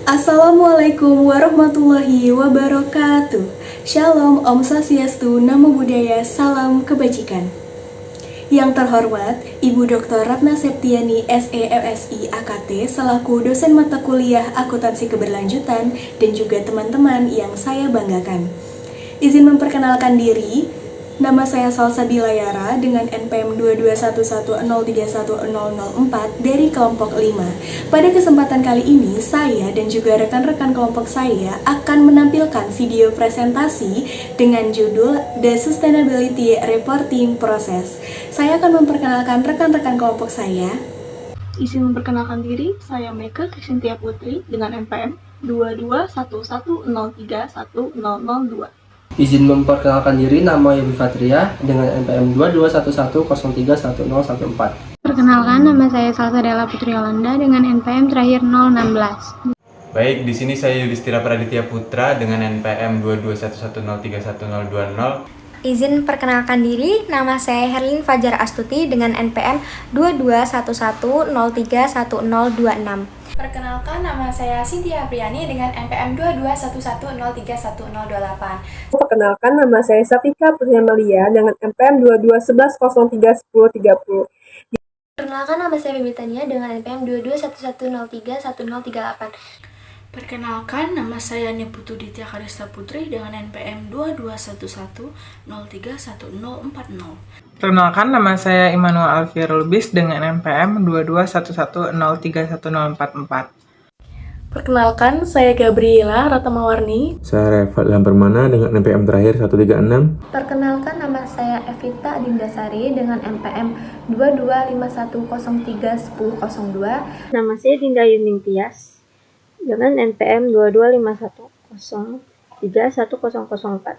Assalamualaikum warahmatullahi wabarakatuh. Shalom, Om Swastiastu, Namo Buddhaya, Salam Kebajikan. Yang terhormat, Ibu Dr. Ratna Septiani, SE MSI AKT, selaku dosen mata kuliah Akuntansi Keberlanjutan, dan juga teman-teman yang saya banggakan. Izin memperkenalkan diri, nama saya Salsabila Yara dengan NPM 22110310004 dari kelompok 5. Pada kesempatan kali ini, saya dan juga rekan-rekan kelompok saya akan menampilkan video presentasi dengan judul The Sustainability Reporting Process. Saya akan memperkenalkan rekan-rekan kelompok saya. Izin memperkenalkan diri, saya Meke Kristintia Putri dengan NPM 22110310002. Izin memperkenalkan diri, nama Yobi Fatria dengan NPM 2211031014. Perkenalkan, nama saya Salsadella Putri Yolanda dengan NPM terakhir 016. Baik, di sini saya Yudhistira Praditya Putra dengan NPM 2211031020. Izin perkenalkan diri, nama saya Herlin Fajar Astuti dengan NPM 2211031026. Perkenalkan, nama saya Cynthia Apriani dengan NPM 2211031028. Perkenalkan, nama saya Satika Putri Amalia dengan NPM 2211031030. Perkenalkan, nama saya Bibi Tania dengan NPM 2211031038. Perkenalkan, nama saya Niputu Ditya Karista Putri dengan NPM 2211031040. Perkenalkan, nama saya Immanuel Alfier Lubis dengan NPM 2211031044. Perkenalkan, saya Gabriela Ratamawarni. Saya Revat Lampermana dengan NPM terakhir 136. Perkenalkan, nama saya Evita Adindasari dengan NPM 2251031002. Nama saya Dinda Yuning Tias dengan NPM 2251031004.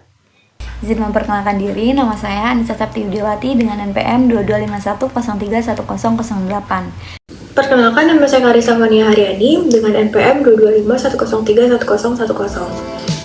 Izin memperkenalkan diri, nama saya Anissa Saptiudiwati dengan NPM 2251031008. Perkenalkan, nama saya Karissa Fania Haryani dengan NPM 22510031010.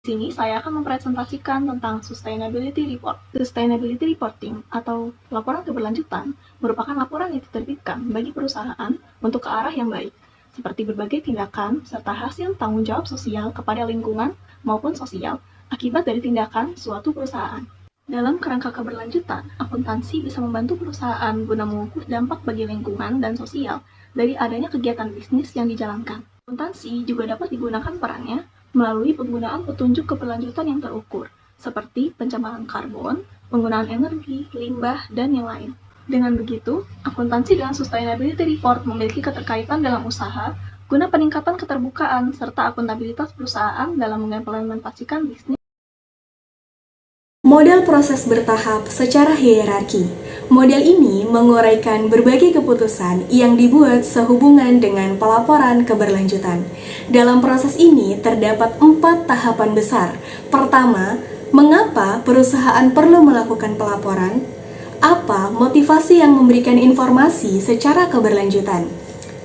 Di sini saya akan mempresentasikan tentang Sustainability Report. Sustainability Reporting atau laporan keberlanjutan merupakan laporan yang diterbitkan bagi perusahaan untuk ke arah yang baik, seperti berbagai tindakan serta hasil tanggung jawab sosial kepada lingkungan maupun sosial akibat dari tindakan suatu perusahaan. Dalam kerangka keberlanjutan, akuntansi bisa membantu perusahaan guna mengukur dampak bagi lingkungan dan sosial dari adanya kegiatan bisnis yang dijalankan. Akuntansi juga dapat digunakan perannya melalui penggunaan petunjuk keberlanjutan yang terukur, seperti pencemaran karbon, penggunaan energi, limbah, dan yang lain. Dengan begitu, akuntansi dan sustainability report memiliki keterkaitan dalam usaha guna peningkatan keterbukaan serta akuntabilitas perusahaan dalam mengimplementasikan bisnis. Model proses bertahap secara hierarki. Model ini menguraikan berbagai keputusan yang dibuat sehubungan dengan pelaporan keberlanjutan. Dalam proses ini terdapat 4 tahapan besar. Pertama, mengapa perusahaan perlu melakukan pelaporan? Apa motivasi yang memberikan informasi secara keberlanjutan?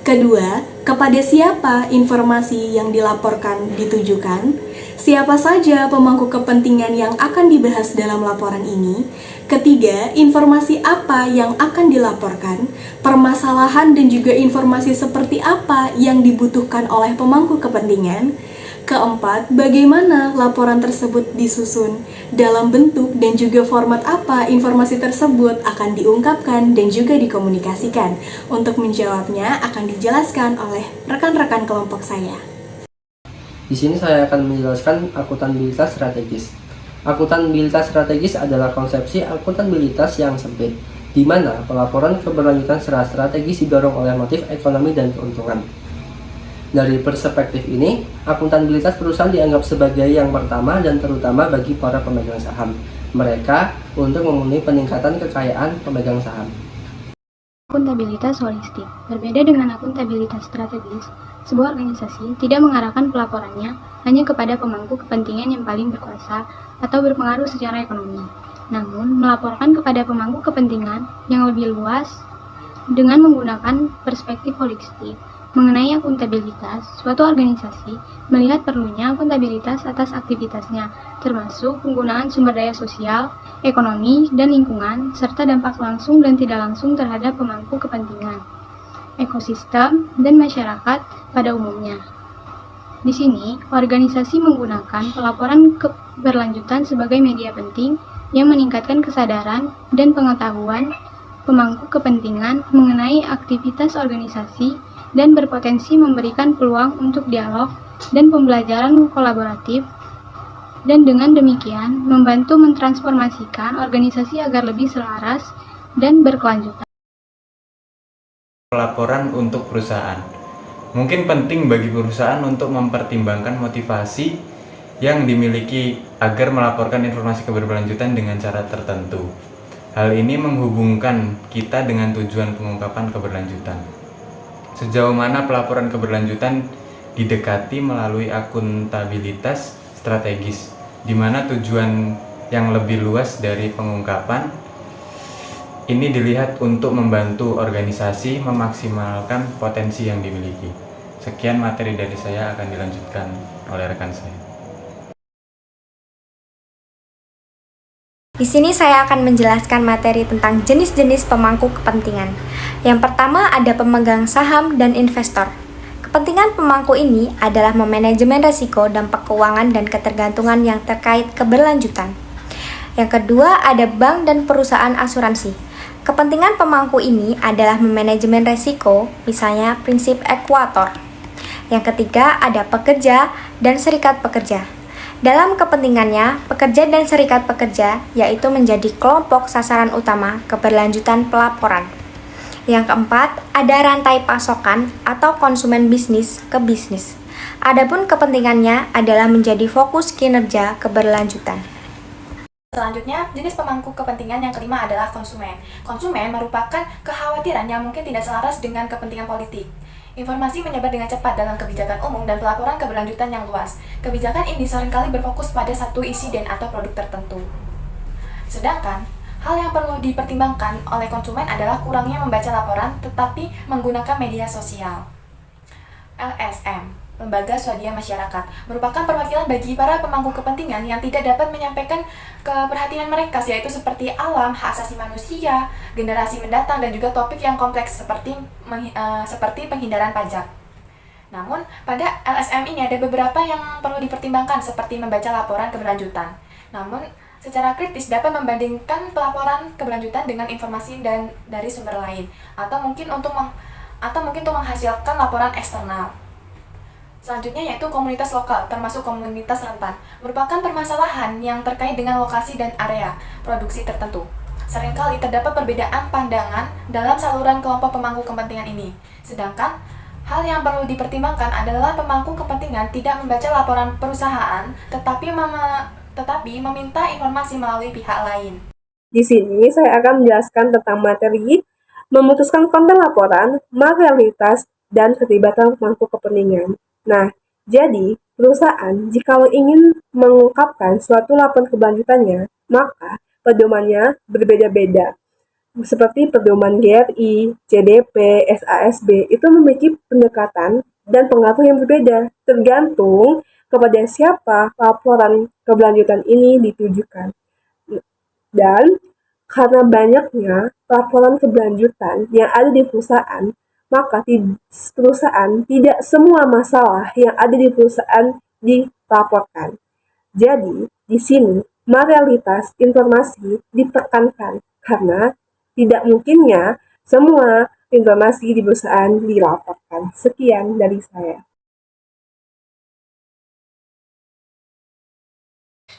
Kedua, kepada siapa informasi yang dilaporkan ditujukan? Siapa saja pemangku kepentingan yang akan dibahas dalam laporan ini? Ketiga, informasi apa yang akan dilaporkan? Permasalahan dan juga informasi seperti apa yang dibutuhkan oleh pemangku kepentingan? Keempat, bagaimana laporan tersebut disusun? Dalam bentuk dan juga format apa informasi tersebut akan diungkapkan dan juga dikomunikasikan? Untuk menjawabnya akan dijelaskan oleh rekan-rekan kelompok saya. Di sini saya akan menjelaskan akuntabilitas strategis. Akuntabilitas strategis adalah konsepsi akuntabilitas yang sempit, di mana pelaporan keberlanjutan secara strategis didorong oleh motif ekonomi dan keuntungan. Dari perspektif ini, akuntabilitas perusahaan dianggap sebagai yang pertama dan terutama bagi para pemegang saham. Mereka untuk memenuhi peningkatan kekayaan pemegang saham. Akuntabilitas holistik berbeda dengan akuntabilitas strategis. Sebuah organisasi tidak mengarahkan pelaporannya hanya kepada pemangku kepentingan yang paling berkuasa atau berpengaruh secara ekonomi, namun melaporkan kepada pemangku kepentingan yang lebih luas dengan menggunakan perspektif holistik Mengenai akuntabilitas, suatu organisasi melihat perlunya akuntabilitas atas aktivitasnya, termasuk penggunaan sumber daya sosial, ekonomi, dan lingkungan, serta dampak langsung dan tidak langsung terhadap pemangku kepentingan, ekosistem, dan masyarakat pada umumnya. Di sini, organisasi menggunakan pelaporan keberlanjutan sebagai media penting yang meningkatkan kesadaran dan pengetahuan pemangku kepentingan mengenai aktivitas organisasi dan berpotensi memberikan peluang untuk dialog dan pembelajaran kolaboratif, dan dengan demikian membantu mentransformasikan organisasi agar lebih selaras dan berkelanjutan. Pelaporan untuk perusahaan. Mungkin penting bagi perusahaan untuk mempertimbangkan motivasi yang dimiliki agar melaporkan informasi keberlanjutan dengan cara tertentu. Hal ini menghubungkan kita dengan tujuan pengungkapan keberlanjutan. Sejauh mana pelaporan keberlanjutan didekati melalui akuntabilitas strategis, di mana tujuan yang lebih luas dari pengungkapan ini dilihat untuk membantu organisasi memaksimalkan potensi yang dimiliki. Sekian materi dari saya, akan dilanjutkan oleh rekan saya. Di sini saya akan menjelaskan materi tentang jenis-jenis pemangku kepentingan. Yang pertama ada pemegang saham dan investor. Kepentingan pemangku ini adalah memanajemen risiko, dampak keuangan, dan ketergantungan yang terkait keberlanjutan. Yang kedua ada bank dan perusahaan asuransi. Kepentingan pemangku ini adalah memanajemen risiko, misalnya prinsip ekuator. Yang ketiga ada pekerja dan serikat pekerja. Dalam kepentingannya, pekerja dan serikat pekerja yaitu menjadi kelompok sasaran utama keberlanjutan pelaporan. Yang keempat, ada rantai pasokan atau konsumen bisnis ke bisnis. Adapun kepentingannya adalah menjadi fokus kinerja keberlanjutan. Selanjutnya, jenis pemangku kepentingan yang kelima adalah konsumen. Konsumen merupakan kekhawatiran yang mungkin tidak selaras dengan kepentingan politik. Informasi menyebar dengan cepat dalam kebijakan umum dan pelaporan keberlanjutan yang luas. Kebijakan ini seringkali berfokus pada satu insiden atau produk tertentu. Sedangkan, hal yang perlu dipertimbangkan oleh konsumen adalah kurangnya membaca laporan tetapi menggunakan media sosial. LSM, Lembaga Swadaya Masyarakat, merupakan perwakilan bagi para pemangku kepentingan yang tidak dapat menyampaikan keperhatian mereka, yaitu seperti alam, hak asasi manusia, generasi mendatang, dan juga topik yang kompleks seperti penghindaran pajak. Namun, pada LSM ini ada beberapa yang perlu dipertimbangkan seperti membaca laporan keberlanjutan. Namun, secara kritis dapat membandingkan pelaporan keberlanjutan dengan informasi dari sumber lain, atau mungkin untuk menghasilkan laporan eksternal. Selanjutnya yaitu komunitas lokal, termasuk komunitas rentan, merupakan permasalahan yang terkait dengan lokasi dan area produksi tertentu. Seringkali terdapat perbedaan pandangan dalam saluran kelompok pemangku kepentingan ini. Sedangkan, hal yang perlu dipertimbangkan adalah pemangku kepentingan tidak membaca laporan perusahaan, tetapi meminta informasi melalui pihak lain. Di sini saya akan menjelaskan tentang materi memutuskan konten laporan, materialitas, dan keterlibatan pemangku kepentingan. Nah, jadi perusahaan jikalau ingin mengungkapkan suatu laporan keberlanjutannya, maka pedomannya berbeda-beda. Seperti pedoman GRI, CDP, SASB itu memiliki pendekatan dan pengatur yang berbeda, tergantung kepada siapa laporan keberlanjutan ini ditujukan. Dan karena banyaknya laporan keberlanjutan yang ada di perusahaan, maka perusahaan tidak semua masalah yang ada di perusahaan dilaporkan. Jadi, di sini materialitas informasi ditekankan karena tidak mungkinnya semua informasi di perusahaan dilaporkan. Sekian dari saya.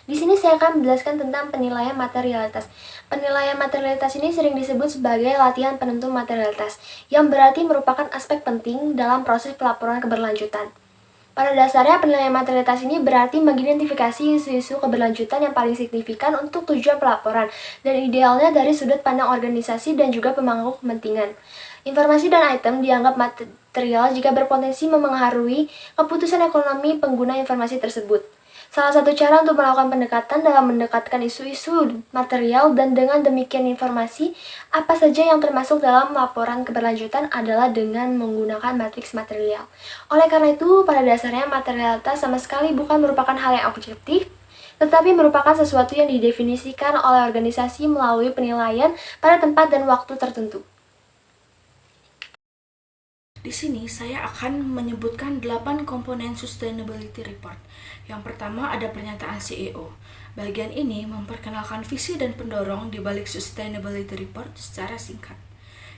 Di sini saya akan menjelaskan tentang penilaian materialitas. Penilaian materialitas ini sering disebut sebagai latihan penentu materialitas, yang berarti merupakan aspek penting dalam proses pelaporan keberlanjutan. Pada dasarnya, penilaian materialitas ini berarti mengidentifikasi isu-isu keberlanjutan yang paling signifikan untuk tujuan pelaporan, dan idealnya dari sudut pandang organisasi dan juga pemangku kepentingan. Informasi dan item dianggap material jika berpotensi memengaruhi keputusan ekonomi pengguna informasi tersebut. Salah satu cara untuk melakukan pendekatan dalam mendekatkan isu-isu material dan dengan demikian informasi apa saja yang termasuk dalam laporan keberlanjutan adalah dengan menggunakan matriks material. Oleh karena itu, pada dasarnya materialitas sama sekali bukan merupakan hal yang objektif, tetapi merupakan sesuatu yang didefinisikan oleh organisasi melalui penilaian pada tempat dan waktu tertentu. Di sini saya akan menyebutkan 8 komponen Sustainability Report. Yang pertama ada pernyataan CEO. Bagian ini memperkenalkan visi dan pendorong di balik Sustainability Report secara singkat.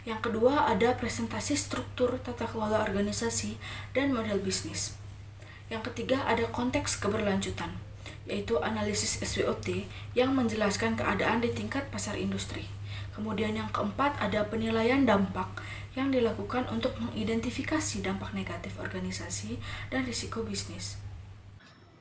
Yang kedua ada presentasi struktur tata kelola organisasi dan model bisnis. Yang ketiga ada konteks keberlanjutan, yaitu analisis SWOT yang menjelaskan keadaan di tingkat pasar industri. Kemudian yang keempat ada penilaian dampak yang dilakukan untuk mengidentifikasi dampak negatif organisasi dan risiko bisnis.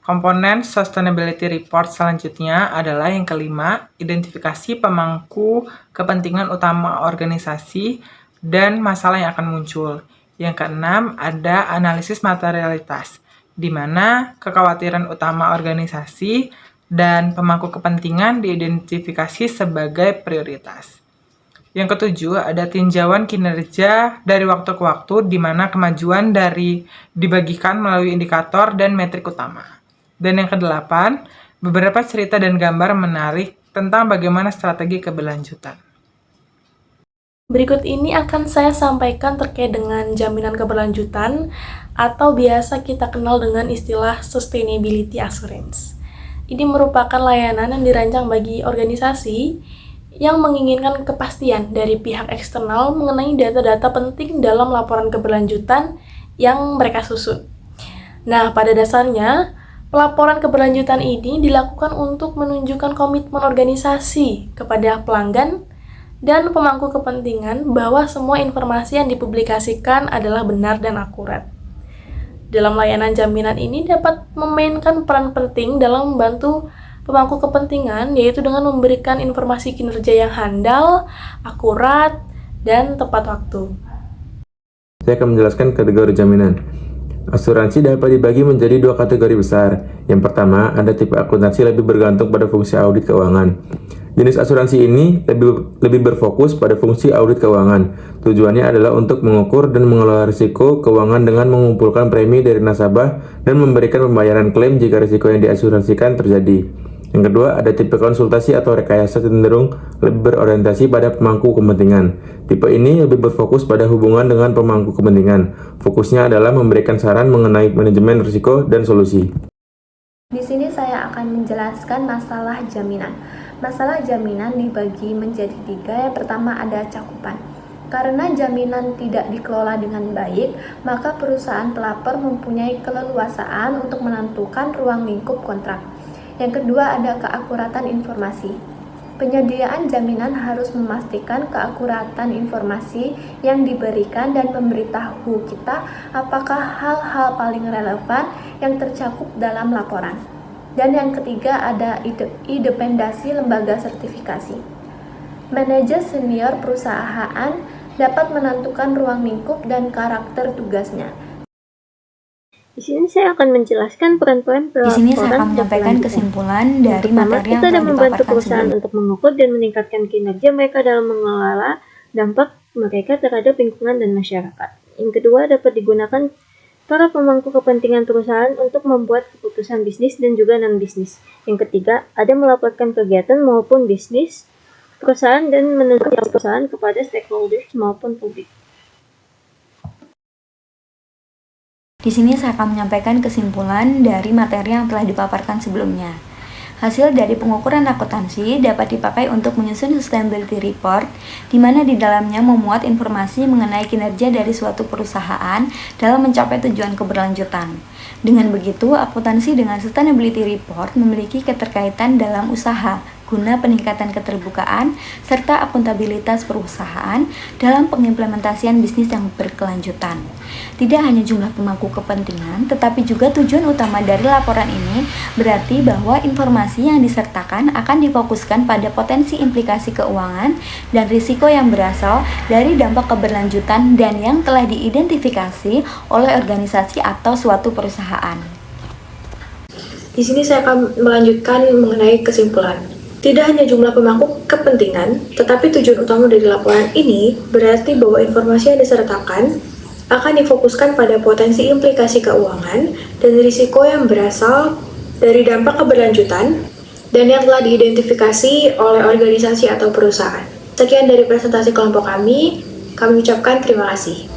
Komponen Sustainability Report selanjutnya adalah yang kelima, identifikasi pemangku kepentingan utama organisasi dan masalah yang akan muncul. Yang keenam ada analisis materialitas, di mana kekhawatiran utama organisasi dan pemangku kepentingan diidentifikasi sebagai prioritas. Yang ketujuh, ada tinjauan kinerja dari waktu ke waktu, di mana kemajuan dibagikan melalui indikator dan metrik utama. Dan yang kedelapan, beberapa cerita dan gambar menarik tentang bagaimana strategi keberlanjutan. Berikut ini akan saya sampaikan terkait dengan jaminan keberlanjutan atau biasa kita kenal dengan istilah Sustainability Assurance. Ini merupakan layanan yang dirancang bagi organisasi yang menginginkan kepastian dari pihak eksternal mengenai data-data penting dalam laporan keberlanjutan yang mereka susun. Nah, pada dasarnya, pelaporan keberlanjutan ini dilakukan untuk menunjukkan komitmen organisasi kepada pelanggan dan pemangku kepentingan bahwa semua informasi yang dipublikasikan adalah benar dan akurat. Dalam layanan jaminan ini dapat memainkan peran penting dalam membantu pemangku kepentingan, yaitu dengan memberikan informasi kinerja yang handal, akurat, dan tepat waktu. Saya akan menjelaskan kategori jaminan. Asuransi dapat dibagi menjadi dua kategori besar. Yang pertama, ada tipe akuntansi lebih bergantung pada fungsi audit keuangan. Jenis asuransi ini lebih berfokus pada fungsi audit keuangan. Tujuannya adalah untuk mengukur dan mengelola risiko keuangan dengan mengumpulkan premi dari nasabah dan memberikan pembayaran klaim jika risiko yang diasuransikan terjadi. Yang kedua, ada tipe konsultasi atau rekayasa cenderung lebih berorientasi pada pemangku kepentingan. Tipe ini lebih berfokus pada hubungan dengan pemangku kepentingan. Fokusnya adalah memberikan saran mengenai manajemen risiko dan solusi. Di sini saya akan menjelaskan masalah jaminan. Masalah jaminan dibagi menjadi 3. Yang pertama ada cakupan. Karena jaminan tidak dikelola dengan baik, maka perusahaan pelapor mempunyai keleluasaan untuk menentukan ruang lingkup kontrak. Yang kedua ada keakuratan informasi. Penyediaan jaminan harus memastikan keakuratan informasi yang diberikan dan memberitahu kita apakah hal-hal paling relevan yang tercakup dalam laporan. Dan yang ketiga ada independensi lembaga sertifikasi. Manajer senior perusahaan dapat menentukan ruang lingkup dan karakter tugasnya. Di sini saya akan menjelaskan peran-peran pelaporan. Di sini saya akan menyampaikan kesimpulan dari materi yang kita telah membantu dipaparkan perusahaan sebelumnya. untuk mengukur dan meningkatkan kinerja mereka dalam mengelola dampak mereka terhadap lingkungan dan masyarakat. Yang kedua, dapat digunakan para pemangku kepentingan perusahaan untuk membuat keputusan bisnis dan juga non-bisnis. Yang ketiga, ada melaporkan kegiatan maupun bisnis perusahaan dan menunjukkan perusahaan kepada stakeholders maupun publik. Di sini saya akan menyampaikan kesimpulan dari materi yang telah dipaparkan sebelumnya. Hasil dari pengukuran akuntansi dapat dipakai untuk menyusun sustainability report, di mana di dalamnya memuat informasi mengenai kinerja dari suatu perusahaan dalam mencapai tujuan keberlanjutan. Dengan begitu, akuntansi dengan sustainability report memiliki keterkaitan dalam usaha, guna peningkatan keterbukaan serta akuntabilitas perusahaan dalam pengimplementasian bisnis yang berkelanjutan. Tidak hanya jumlah pemangku kepentingan, tetapi juga tujuan utama dari laporan ini berarti bahwa informasi yang disertakan akan difokuskan pada potensi implikasi keuangan dan risiko yang berasal dari dampak keberlanjutan dan yang telah diidentifikasi oleh organisasi atau suatu perusahaan. Di sini saya akan melanjutkan mengenai kesimpulan. Tidak hanya jumlah pemangku kepentingan, tetapi tujuan utama dari laporan ini berarti bahwa informasi yang disertakan akan difokuskan pada potensi implikasi keuangan dan risiko yang berasal dari dampak keberlanjutan dan yang telah diidentifikasi oleh organisasi atau perusahaan. Sekian dari presentasi kelompok kami ucapkan terima kasih.